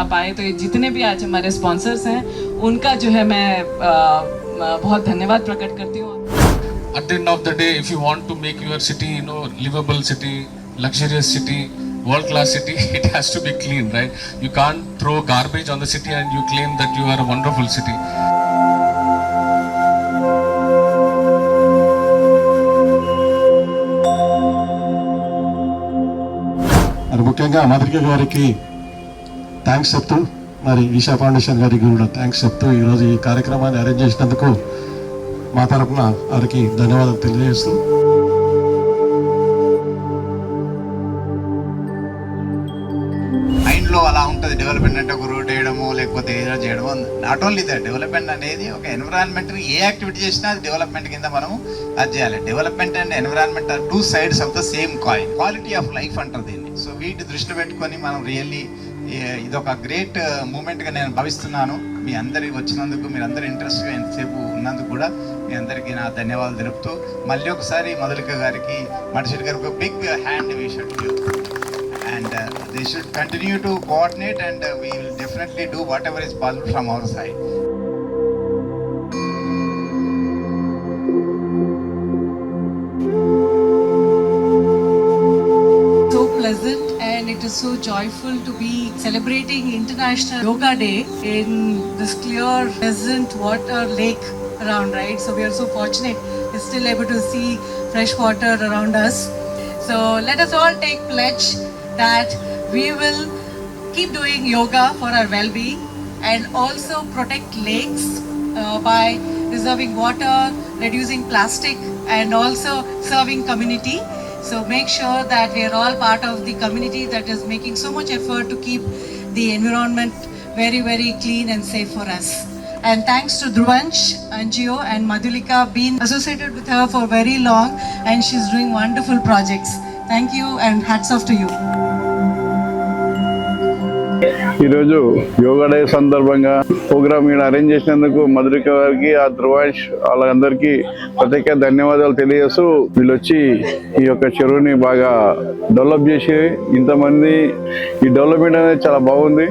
आप आए। तो ये जितने भी आज हमारे स्पॉन्सर्स हैं उनका जो है मैं बहुत धन्यवाद प्रकट करती हूँ। At the end of the day, if you want to make your city, livable city, luxurious city, world class city, it has to be clean, right? You can't throw garbage on the city and you claim that you are a wonderful city. మరి ముఖ్యంగా మాధురిక గారికి thanks చెప్తూ, మరి Isha foundation గారికి కూడా thanks చెప్తూ ఈరోజు ఈ కార్యక్రమాన్ని అరేంజ్ చేసినందుకు మా తరఫున వారికి ధన్యవాదాలు తెలియజేస్తూ, మైండ్లో అలా ఉంటుంది డెవలప్మెంట్ అంటే ఒక రోడ్ వేయడము లేకపోతే ఏదో చేయడము. నాట్ ఓన్లీ దట్, డెవలప్మెంట్ అనేది ఒక ఎన్విరాన్మెంట్ని ఏ యాక్టివిటీ చేసినా అది డెవలప్మెంట్ కింద మనము అది చేయాలి. Development and environment are two sides of the same coin. Quality of life అంటారు దీన్ని. సో వీటి దృష్టిలో పెట్టుకొని మనం రియల్లీ ఇదొక గ్రేట్ మూమెంట్గా నేను భావిస్తున్నాను. మీ అందరికి వచ్చినందుకు, మీరు అందరు ఇంట్రెస్ట్గా ఎంతసేపు ఉన్నందుకు కూడా మీ అందరికీ నా ధన్యవాదాలు తెలుపుతూ, మళ్ళీ ఒకసారి మధులిక గారికి, మడిశెట్టి గారికి ఒక big hand we should give. And they should continue to coordinate, and we will definitely do whatever is possible from our side. So pleasant, and it is so joyful to be celebrating International Yoga Day in this clear, pleasant water lake around, right? So we are so fortunate we're still able to see fresh water around us. So let us all take pledge that we will keep doing yoga for our well-being and also protect lakes by reserving water, reducing plastic, and also serving community. So make sure that we are all part of the community that is making so much effort to keep the environment very, very clean and safe for us. And thanks to Dhruvansh, Anjio and Madhulika, been associated with her for very long, and she's doing wonderful projects. Thank you and hats off to you. ఈరోజు yoga day సందర్భంగా programme ఇక్కడ arrange చేసినందుకు మధురిక గారికి, ఆ ధ్రువాంష్ వాళ్ళందరికీ ప్రత్యేక ధన్యవాదాలు తెలియజేస్తూ, వీళ్ళు వచ్చి ఈ యొక్క చెరువుని బాగా డెవలప్ చేసి ఇంతమంది, ఈ డెవలప్మెంట్ అనేది చాలా బాగుంది.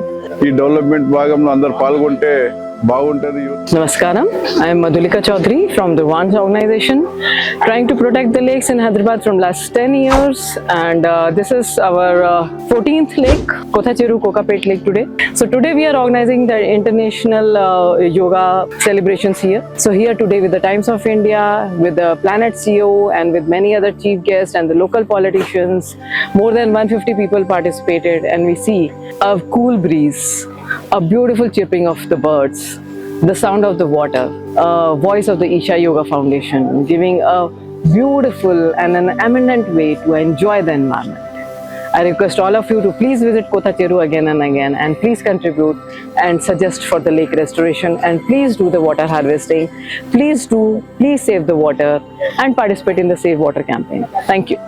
ఈ డెవలప్మెంట్ భాగంలో అందరు పాల్గొంటే బాగుంటుంది. Namaskaram, I am Madhulika Chaudhary from the Dhruvansh organization, trying to protect the lakes in Hyderabad from last 10 years, and this is our 14th lake, Kothacheru Kokapet Lake today. So today we are organizing the international yoga celebrations here. So here today with the Times of India, with the Planet CEO, and with many other chief guests and the local politicians, more than 150 people participated, and we see a cool breeze, a beautiful chirping of the birds, the sound of the water, voice of the Isha Yoga Foundation, giving a beautiful and an eminent way to enjoy the environment. I request all of you to please visit Kothacheru again and again, and please contribute and suggest for the lake restoration, and please do the water harvesting. Please save the water and participate in the Save Water campaign. Thank you.